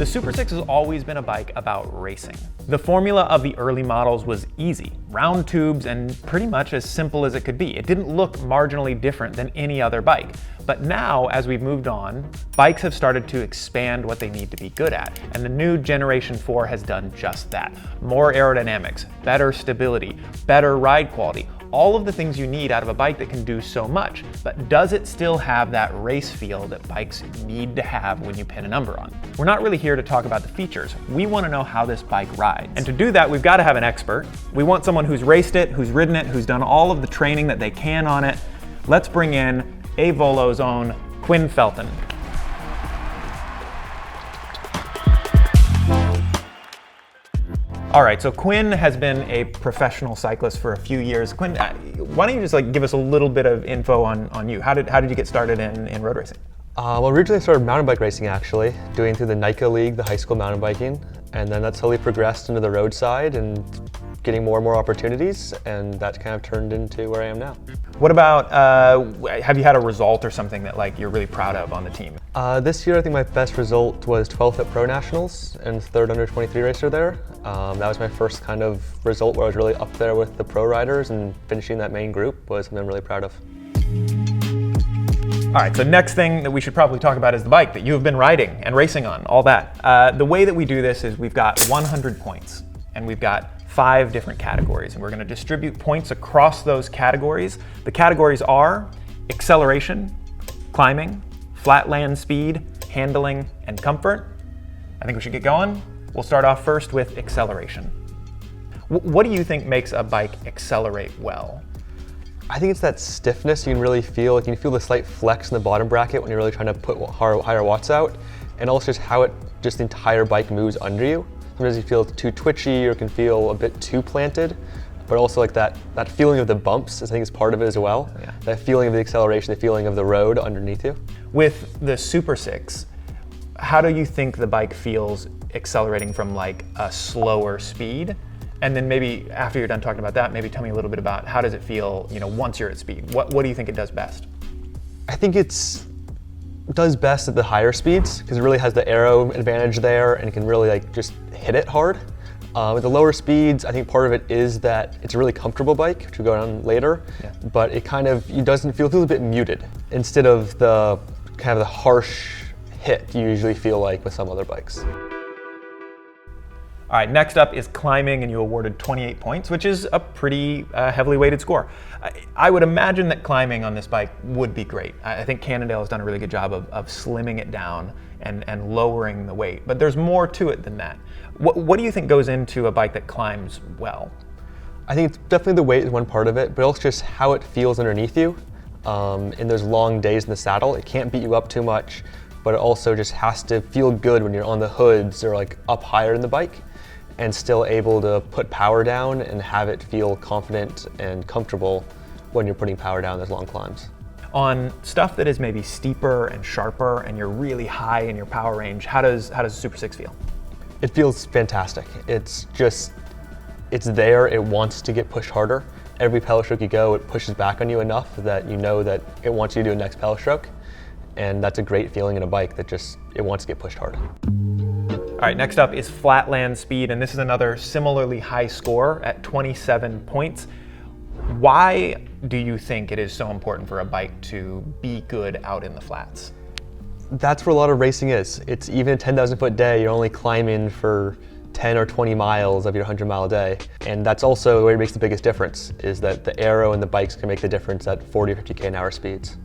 The SuperSix has always been a bike about racing. The formula of the early models was easy, round tubes and pretty much as simple as it could be. It didn't look marginally different than any other bike. But now, as we've moved on, bikes have started to expand what they need to be good at. And the new Generation 4 has done just that. More aerodynamics, better stability, better ride quality, all of the things you need out of a bike that can do so much. But does it still have that race feel that bikes need to have when you pin a number on? We're not really here to talk about the features. We want to know how this bike rides. And to do that, we've got to have an expert. We want someone who's raced it, who's ridden it, who's done all of the training that they can on it. Let's bring in Aevolo's own Quinn Felton. All right, so Quinn has been a professional cyclist for a few years. Quinn, why don't you just give us a little bit of info on you? How did you get started in road racing? Well, originally I started mountain bike racing actually, doing through the NICA League, the high school mountain biking, and then that slowly progressed into the roadside and getting more and more opportunities, and that kind of turned into where I am now. What about, have you had a result or something that you're really proud of on the team? This year I think my best result was 12th at Pro Nationals and third under 23 racer there. That was my first kind of result where I was really up there with the pro riders, and finishing that main group was something I'm really proud of. All right, so next thing that we should probably talk about is the bike that you have been riding and racing on, all that. The way that we do this is we've got 100 points and we've got 5 different categories, and we're going to distribute points across those categories. The categories are acceleration, climbing, flatland speed, handling, and comfort. I think we should get going. We'll start off first with acceleration. What do you think makes a bike accelerate well? I think it's that stiffness you can really feel. You can feel the slight flex in the bottom bracket when you're really trying to put higher watts out, and also just how the entire bike moves under you. Sometimes you feel too twitchy or can feel a bit too planted, but also that feeling of the bumps, I think, is part of it as well. Yeah. That feeling of the acceleration, the feeling of the road underneath you. With the SuperSix, how do you think the bike feels accelerating from a slower speed? And then maybe after you're done talking about that, maybe tell me a little bit about how does it feel, once you're at speed? What do you think it does best? I think it does best at the higher speeds because it really has the aero advantage there and it can really just hit it hard. At the lower speeds, I think part of it is that it's a really comfortable bike, which we'll go on later, but it feels a bit muted instead of the kind of the harsh hit you usually feel like with some other bikes. All right, next up is climbing, and you awarded 28 points, which is a pretty heavily weighted score. I would imagine that climbing on this bike would be great. I think Cannondale has done a really good job of slimming it down and lowering the weight, but there's more to it than that. What do you think goes into a bike that climbs well? I think it's definitely the weight is one part of it, but also just how it feels underneath you. In those long days in the saddle, it can't beat you up too much, but it also just has to feel good when you're on the hoods or up higher in the bike, and still able to put power down and have it feel confident and comfortable when you're putting power down those long climbs. On stuff that is maybe steeper and sharper and you're really high in your power range, how does the SuperSix feel? It feels fantastic. It's there, it wants to get pushed harder. Every pedal stroke you go, it pushes back on you enough that you know that it wants you to do a next pedal stroke. And that's a great feeling in a bike that it wants to get pushed hard. All right, next up is Flatland Speed, and this is another similarly high score at 27 points. Why do you think it is so important for a bike to be good out in the flats? That's where a lot of racing is. It's even a 10,000 foot day, you're only climbing for 10 or 20 miles of your 100-mile day. And that's also where it makes the biggest difference, is that the aero and the bikes can make the difference at 40 or 50K an hour speeds.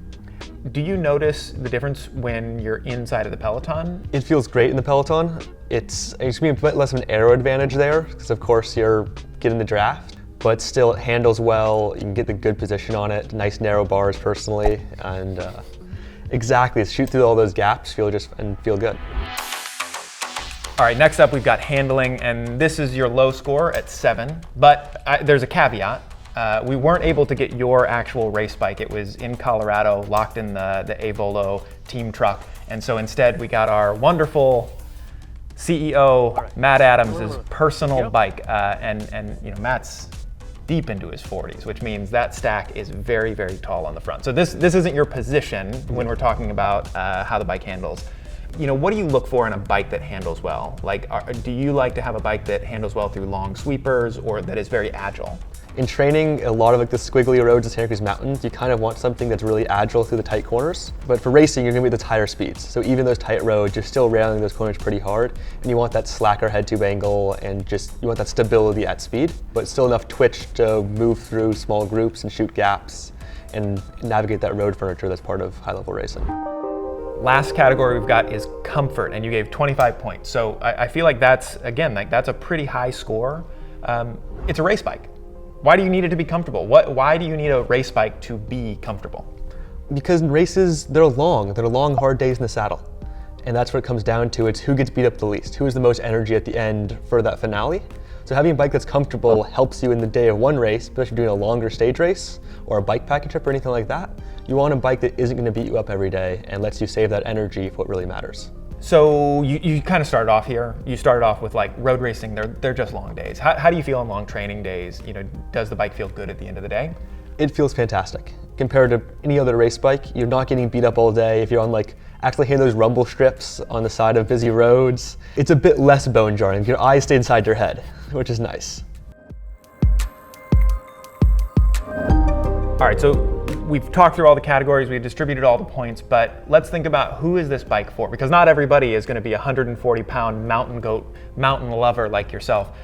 Do you notice the difference when you're inside of the peloton? It feels great in the peloton. It's going to be a bit less of an aero advantage there, because of course you're getting the draft, but still it handles well, you can get the good position on it, nice narrow bars personally, and exactly, shoot through all those gaps, feel good. All right, next up we've got handling, and this is your low score at 7, but there's a caveat. We weren't able to get your actual race bike. It was in Colorado, locked in the Aevolo team truck. And so instead we got our wonderful CEO, Matt Adams' personal bike. And Matt's deep into his 40s, which means that stack is very, very tall on the front. So this isn't your position when we're talking about how the bike handles. What do you look for in a bike that handles well? Like, do you like to have a bike that handles well through long sweepers or that is very agile? In training, a lot of like the squiggly roads of Santa Cruz Mountains, you kind of want something that's really agile through the tight corners. But for racing, you're gonna be at the higher speeds. So even those tight roads, you're still railing those corners pretty hard. And you want that slacker head tube angle and you want that stability at speed, but still enough twitch to move through small groups and shoot gaps and navigate that road furniture that's part of high level racing. Last category we've got is comfort, and you gave 25 points. So I feel like that's a pretty high score. It's a race bike. Why do you need it to be comfortable? Why do you need a race bike to be comfortable? Because races, they're long, hard days in the saddle. And that's what it comes down to. It's who gets beat up the least, who has the most energy at the end for that finale. So having a bike that's comfortable helps you in the day of one race, especially if you're doing a longer stage race or a bike packing trip or anything like that. You want a bike that isn't gonna beat you up every day and lets you save that energy for what really matters. So you kind of started off here. You started off with like road racing, they're just long days. How do you feel on long training days? Does the bike feel good at the end of the day? It feels fantastic. Compared to any other race bike, you're not getting beat up all day. If you're on actually hitting those rumble strips on the side of busy roads, it's a bit less bone jarring. Your eyes stay inside your head, which is nice. All right, so we've talked through all the categories, we've distributed all the points, but let's think about who is this bike for? Because not everybody is gonna be a 140-pound mountain goat, mountain lover like yourself.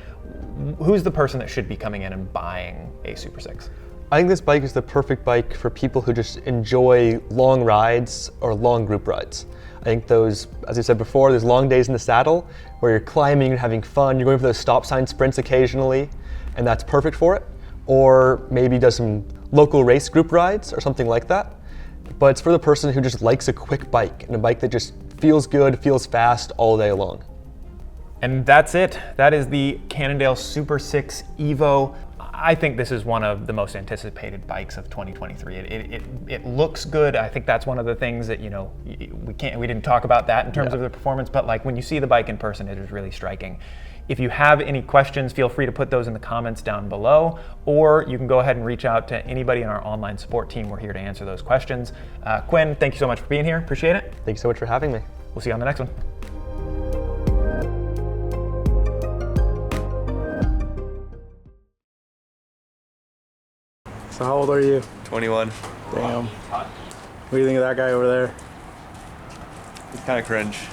Who's the person that should be coming in and buying a SuperSix? I think this bike is the perfect bike for people who just enjoy long rides or long group rides. I think those, as I said before, there's long days in the saddle where you're climbing, you're having fun, you're going for those stop sign sprints occasionally, and that's perfect for it. Or maybe does some local race group rides or something like that. But it's for the person who just likes a quick bike and a bike that just feels good, feels fast all day long. And that's it. That is the Cannondale SuperSix EVO. I think this is one of the most anticipated bikes of 2023. It looks good. I think that's one of the things that we didn't talk about that in terms of the performance, but like when you see the bike in person, it is really striking. If you have any questions, feel free to put those in the comments down below, or you can go ahead and reach out to anybody in our online support team. We're here to answer those questions. Quinn, thank you so much for being here. Appreciate it. Thank you so much for having me. We'll see you on the next one. So how old are you? 21. Damn. What do you think of that guy over there? He's kind of cringe.